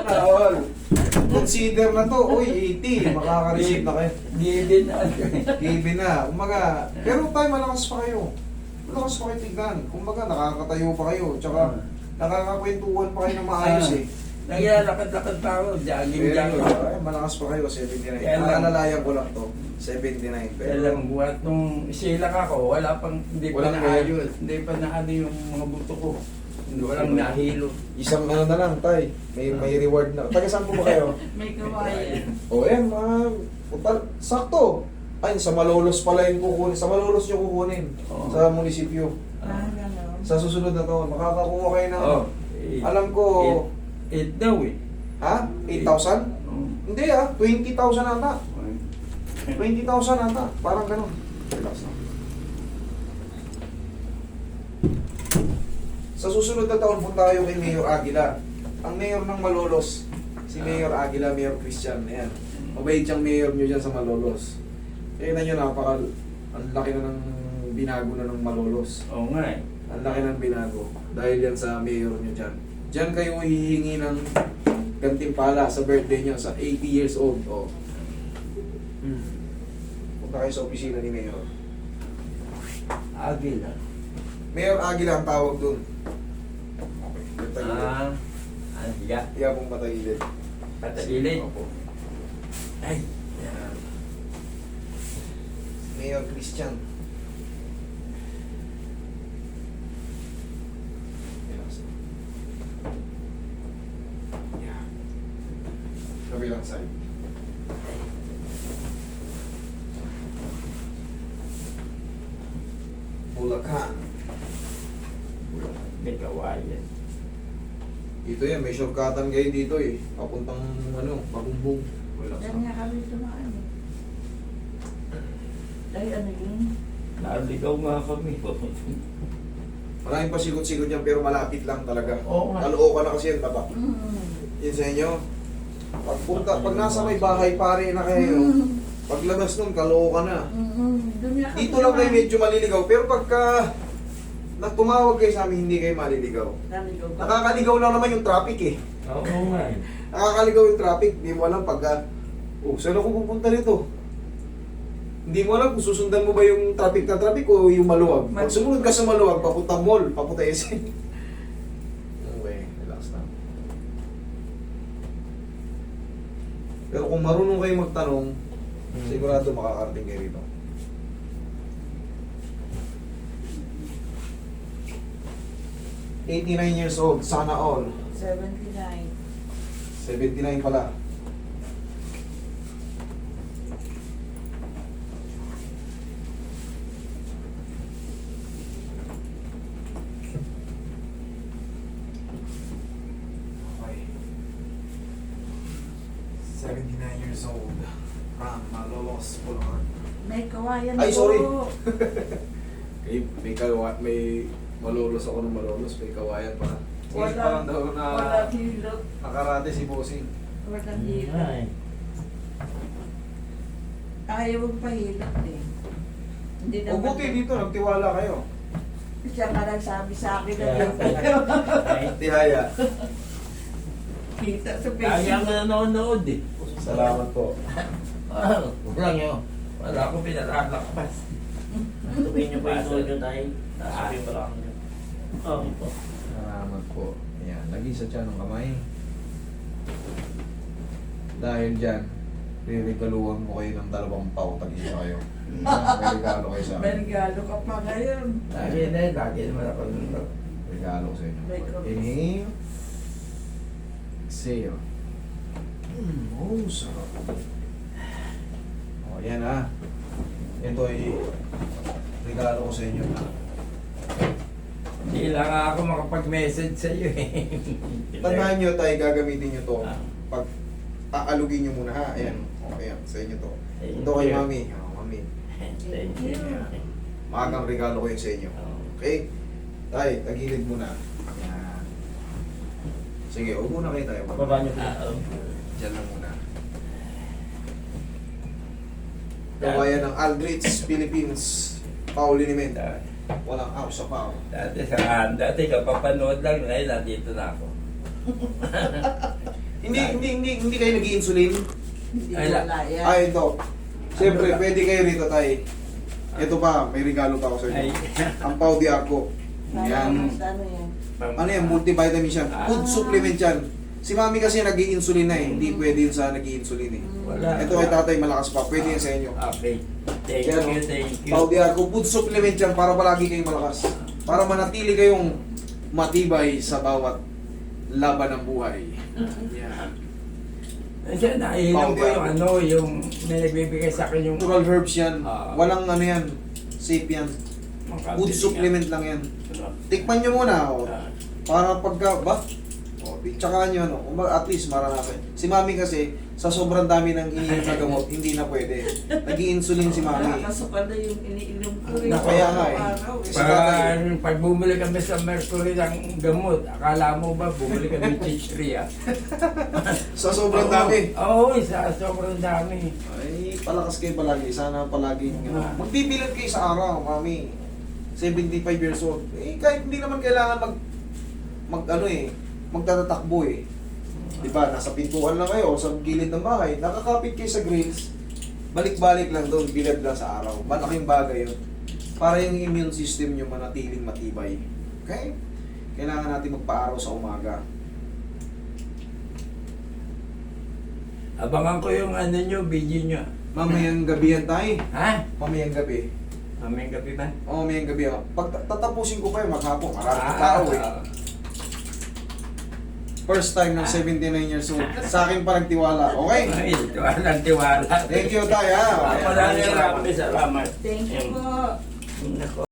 na all. Consider na to, uy, 80, makaka-receive na kayo. Given na. Given na. Kumbaga, pero tayo malakas pa kayo. Malakas pa kayo tignan. Kumbaga, nakakatayo pa kayo. Tsaka, nakakakwentuhan pa kayo na maayos eh. Nagyalakad-lakad pa ako, jogging. Ay, malakas pa kayo, 79. Kaya lang- Alalayan ko lang to, 79. Kaya lang, buhat nung silak ako, wala pang, hindi pa Walang naayos. Hindi pa naano yung mga buto ko. Walang nahilo. Isang ano na lang, tay. May reward na. Taga saan po ba kayo? May kawayan. O yan, sakto. Ay, sa Malolos pala yung kukunin. Sa Malolos yung kukunin. Oo. Sa munisipyo. Ah, gano'n. Sa susunod na taon, makakakuha kayo ng... Oh, Alam ko... Eight daw eh. Ha? 8,000? Hindi ah, 20,000 ata. 20,000 ata. Parang ganun. Relax na. Sa susunod na taon punta tayo kay Mayor Aguila. Ang mayor ng Malolos, si Mayor Aguila, Mayor Christian. Ayan. Mabait siyang mayor nyo dyan sa Malolos. Tingnan nyo, ang laki na ng binago na ng Malolos. Oo nga eh. Ang laki ng binago. Dahil yan sa mayor nyo dyan. Diyan kayo hihingi ng gantimpala sa birthday nyo sa 80 years old. Oh. Punta kayo sa opisina ni Mayor. Agila. Mayor Aguila ang tawag dun. Okay. Patagilid. Siya. Kaya pong patagilid. Patagilid. Opo. Ay. Yan. Mayor Christian. Relax. Yan. Kabilang side. Bulacan. May kawayan. Dito yan, may shortcutan kayo dito eh. Papuntang Mabumbong. Relax Diyan lang. nga kami tumaan eh. Ay, ano yun? Naligaw nga kami. Maraming pasikot-sikot yan pero malapit lang talaga. Oo nga. Kalookan na kasi yan, tatak. Mm. Yun sa inyo. Pag nasa may bahay pare na kayo, paglabas nun, kalookan na. Doon nga kami Dito lang kayo tumaan. medyo maliligaw, pero pagka tumawag kayo sa amin, hindi kayo maliligaw. Naligaw ba? Nakakaligaw lang naman yung traffic eh. Oo nga eh. Nakakaligaw yung traffic, hindi mo alam pagka, saan ako pupunta nito? Hindi mo alam kung susundan mo ba yung traffic na traffic o yung maluwag. Pag sumunod ka sa maluwag, papunta mall, papunta SM. Okay, relax na. Pero kung marunong kayo magtanong, sigurado makakarating kayo rito. '89 years old, sana all. 79. 79 pala. Okay. 79 years old. From Malolos, Bulacan. May kawayan Ay, sorry. po. May Malolos ako ng Malolos, may kawayan pa. Ngayon pa lang daw na Walang hilot. nakarate si Bossing. Walang hilot. Ayaw magpahilot eh. Hindi O naman. buti dito, nagtiwala kayo. Siya ka nagsabi sa akin na Yeah. Tihaya. kita sa Kaya Facebook. nga nanonood eh. Salamat po. Walang yun. Wala akong pinalalakpas. Tuloy niyo pa yung tulog nyo tayo. Nasa yung balakang nyo. Oo po. Salamat po. Ayan, lagi sa tiyan ng kamay. Dahil dyan, riregaluhan ko kayo ng 2 pau, tag-isa kayo. May regalo kayo sa May akin. regalo ka pa ngayon. Lagi na eh. Lagi naman ako nanonood. Regalo ko sa inyo. May kapis. Inhale. Exhale. Oh, sarap. O, yan ah. Ito ay regalo ko sa inyo. Hindi lang ako makapag-message sa iyo eh. Tandaan nyo tayo, gagamitin nyo to. Ah. Pag aalugin nyo muna ha. Ayan. Okay, yan. Sa inyo to. Thank Ito kay you. mami. Oh, mami. Thank you. Maagang regalo ko yun sa inyo. Okay? Tay, tagilid muna. Yan. Sige, huwag muna kayo tayo. Baba niyo po. Diyan lang muna. Kawayan ng Aldrich, Philippines. Pauli ni Menda. Walang out sa pao. Dati kapapanood lang, ngayon nandito na ako. Hindi kayo nag-insulin. Hindi Ay, wala yan. Ay, ito. Siyempre, Ano ba? pwede kayo rito, tay. Ito pa, may regalo pa ako sa Ay. inyo. Ang Pau di Arco. Yan. Ano yan? Ano yan, multivitamin siya. Food supplement yan. Si mami kasi nag-i-insulin na eh. Hindi pwede yun sa nag-i-insulin eh. Wala. Ito kay tatay, malakas pa. Pwede yan sa inyo. Okay. Thank Yan, you, oh. thank you. Pau di Arco, food supplement yan para palagi kayong malakas. Para manatili kayong matibay sa bawat laban ng buhay. Yan. Kasi nainom ko yung ano, yung may nagbibigay sa akin yung Natural herbs yan. Ah. Walang ano yan. Safe yan. Food supplement lang yan. Tikman nyo muna. Oh. Para pagka, ba? O, tsaka nyo, ano, at least marami. Si mami kasi, sa sobrang dami ng iniinom na gamot, hindi na pwede. Nag-i-insulin si mami. Nakakasukan na yung iniinom ko rin. Kaya nga eh. Araw eh. Pag bumili kami sa Mercury ng gamot, akala mo ba bumili kami ng chichria? Sa sobrang dami. Oo, isa sobrang dami. Ay, palakas kayo palagi. Sana palagi. Magbibilang kayo sa araw, mami. 75 years old. Eh, kahit hindi naman kailangan magtatatakbo eh. Diba, nasa pintuan lang kayo, sa gilid ng bahay, nakakapit kayo sa grills, balik-balik lang doon, bilad lang sa araw. Malaking bagay yun. Para yung immune system nyo manatiling matibay. Okay? Kailangan natin magpa-araw sa umaga. Abangan ko yung ano nyo, video nyo. Mamayang gabi yan tayo. Ha? Mamayang gabi. Mamayang gabi ba? Oo, mamayang gabi ako. Pag tatapusin ko kayo, maghapon. Maraming tao eh. First time ng 79 years old. Sa akin pa nagtiwala. Okay? Ay, walang tiwala. Thank you tayo ha. Maraming salamat. Thank you po. Nako.